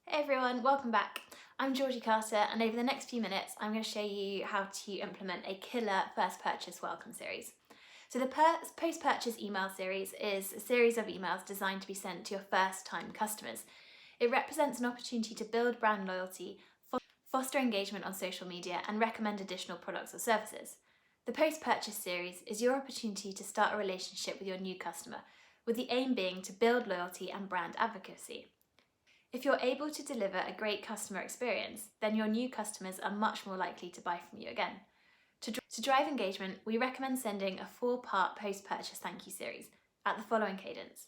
Hey everyone, welcome back. I'm Georgie Carter, and over the next few minutes I'm going to show you how to implement a killer first purchase welcome series. So the post-purchase email series is a series of emails designed to be sent to your first-time customers. It represents an opportunity to build brand loyalty, foster engagement on social media, and recommend additional products or services. The post-purchase series is your opportunity to start a relationship with your new customer, with the aim being to build loyalty and brand advocacy. If you're able to deliver a great customer experience, then your new customers are much more likely to buy from you again. To drive engagement, we recommend sending a 4-part post-purchase thank you series at the following cadence.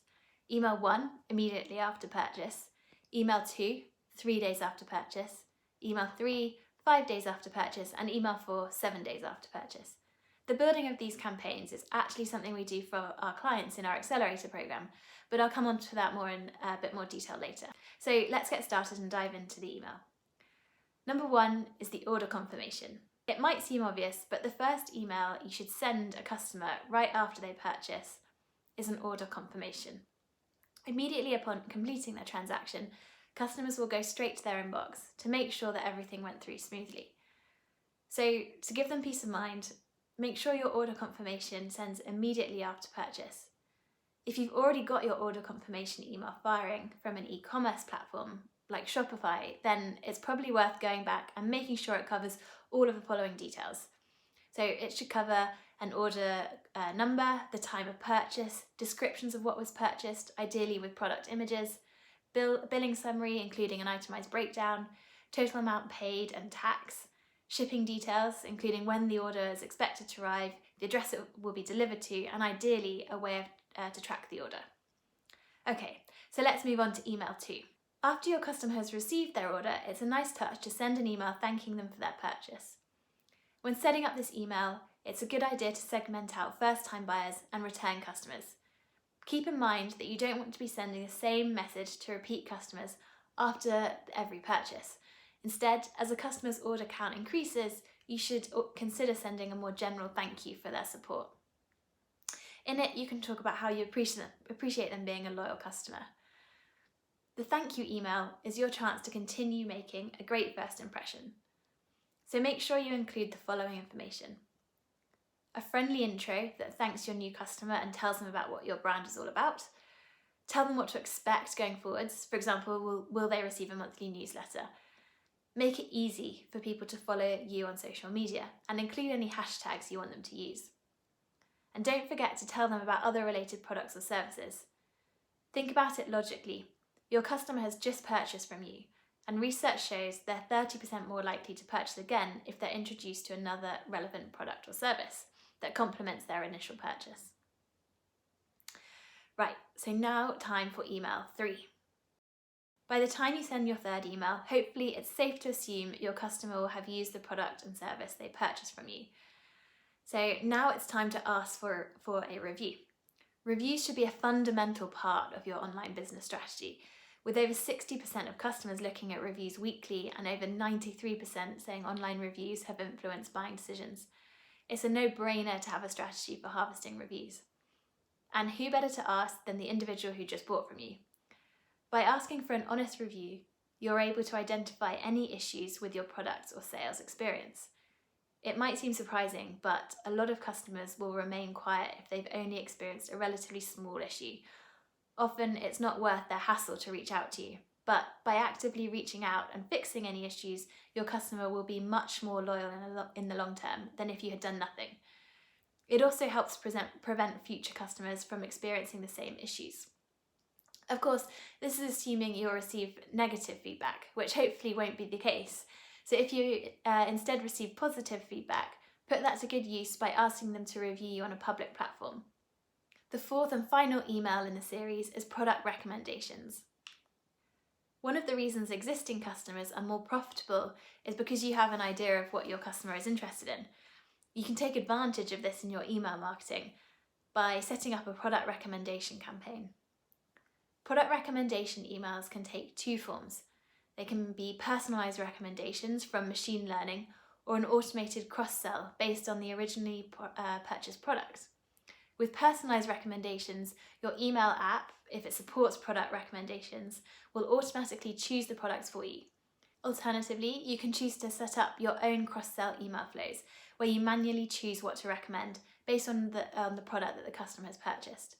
Email 1, immediately after purchase. Email 2, 3 days after purchase. Email 3, 5 days after purchase. And email 4, 7 days after purchase. The building of these campaigns is actually something we do for our clients in our Accelerator program, but I'll come on to that more in a bit more detail later. So let's get started and dive into the email. Number 1 is the order confirmation. It might seem obvious, but the first email you should send a customer right after they purchase is an order confirmation. Immediately upon completing their transaction, customers will go straight to their inbox to make sure that everything went through smoothly. So to give them peace of mind, make sure your order confirmation sends immediately after purchase. If you've already got your order confirmation email firing from an e-commerce platform like Shopify, then it's probably worth going back and making sure it covers all of the following details. So it should cover an order number, the time of purchase, descriptions of what was purchased, ideally with product images, billing summary including an itemized breakdown, total amount paid and tax, shipping details including when the order is expected to arrive, the address it will be delivered to, and ideally a way to track the order. Okay, so let's move on to email 2. After your customer has received their order, it's a nice touch to send an email thanking them for their purchase. When setting up this email, it's a good idea to segment out first-time buyers and return customers. Keep in mind that you don't want to be sending the same message to repeat customers after every purchase. Instead, as a customer's order count increases, you should consider sending a more general thank you for their support. In it, you can talk about how you appreciate them being a loyal customer. The thank you email is your chance to continue making a great first impression. So make sure you include the following information. A friendly intro that thanks your new customer and tells them about what your brand is all about. Tell them what to expect going forwards. For example, will they receive a monthly newsletter? Make it easy for people to follow you on social media and include any hashtags you want them to use. And don't forget to tell them about other related products or services. Think about it logically. Your customer has just purchased from you, and research shows they're 30% more likely to purchase again if they're introduced to another relevant product or service that complements their initial purchase. Right, so now time for email 3. By the time you send your third email, hopefully it's safe to assume your customer will have used the product and service they purchased from you. So now it's time to ask for a review. Reviews should be a fundamental part of your online business strategy, with over 60% of customers looking at reviews weekly and over 93% saying online reviews have influenced buying decisions. It's a no-brainer to have a strategy for harvesting reviews. And who better to ask than the individual who just bought from you? By asking for an honest review, you're able to identify any issues with your product or sales experience. It might seem surprising, but a lot of customers will remain quiet if they've only experienced a relatively small issue. Often it's not worth their hassle to reach out to you, but by actively reaching out and fixing any issues, your customer will be much more loyal in the long term than if you had done nothing. It also helps prevent future customers from experiencing the same issues. Of course, this is assuming you'll receive negative feedback, which hopefully won't be the case. So if you instead receive positive feedback, put that to good use by asking them to review you on a public platform. The fourth and final email in the series is product recommendations. One of the reasons existing customers are more profitable is because you have an idea of what your customer is interested in. You can take advantage of this in your email marketing by setting up a product recommendation campaign. Product recommendation emails can take 2 forms. They can be personalised recommendations from machine learning or an automated cross-sell based on the originally purchased product. With personalised recommendations, your email app, if it supports product recommendations, will automatically choose the products for you. Alternatively, you can choose to set up your own cross-sell email flows, where you manually choose what to recommend based on the product that the customer has purchased.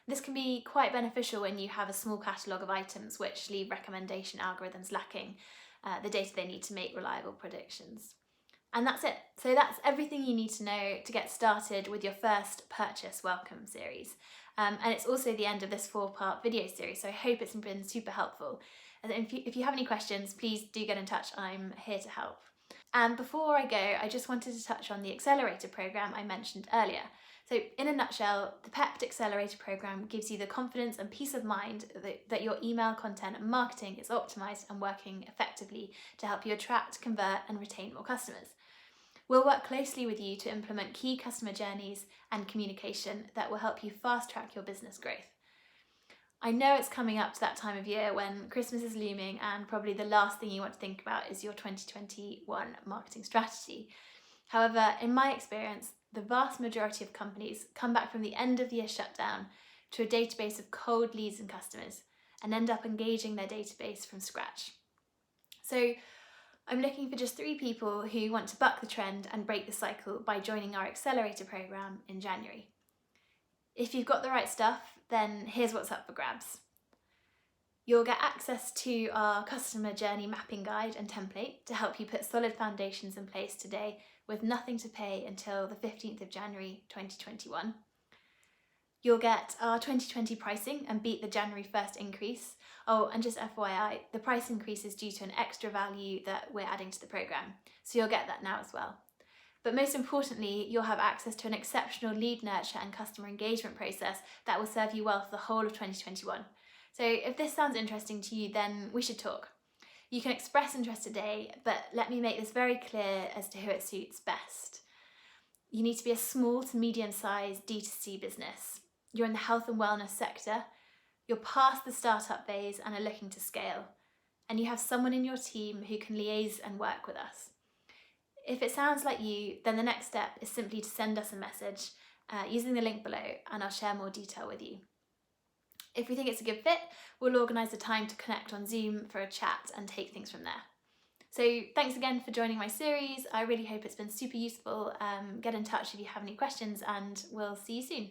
This can be quite beneficial when you have a small catalogue of items which leave recommendation algorithms lacking the data they need to make reliable predictions. And that's it. So that's everything you need to know to get started with your first purchase welcome series. And it's also the end of this 4-part video series, so I hope it's been super helpful. And if you have any questions, please do get in touch. I'm here to help. And before I go, I just wanted to touch on the Accelerator program I mentioned earlier. So in a nutshell, the Pept Accelerator program gives you the confidence and peace of mind that your email content and marketing is optimized and working effectively to help you attract, convert, and retain more customers. We'll work closely with you to implement key customer journeys and communication that will help you fast track your business growth. I know it's coming up to that time of year when Christmas is looming and probably the last thing you want to think about is your 2021 marketing strategy. However, in my experience, the vast majority of companies come back from the end of the year shutdown to a database of cold leads and customers and end up engaging their database from scratch. So I'm looking for just 3 people who want to buck the trend and break the cycle by joining our Accelerator program in January. If you've got the right stuff, then here's what's up for grabs. You'll get access to our customer journey mapping guide and template to help you put solid foundations in place today with nothing to pay until the 15th of January 2021. You'll get our 2020 pricing and beat the January 1st increase. Oh, and just FYI, the price increase is due to an extra value that we're adding to the programme, so you'll get that now as well. But most importantly, you'll have access to an exceptional lead nurture and customer engagement process that will serve you well for the whole of 2021. So if this sounds interesting to you, then we should talk. You can express interest today, but let me make this very clear as to who it suits best. You need to be a small to medium-sized D2C business. You're in the health and wellness sector, you're past the startup phase and are looking to scale, and you have someone in your team who can liaise and work with us. If it sounds like you, then the next step is simply to send us a message using the link below, and I'll share more detail with you. If we think it's a good fit, we'll organise a time to connect on Zoom for a chat and take things from there. So thanks again for joining my series. I really hope it's been super useful. Get in touch if you have any questions, and we'll see you soon.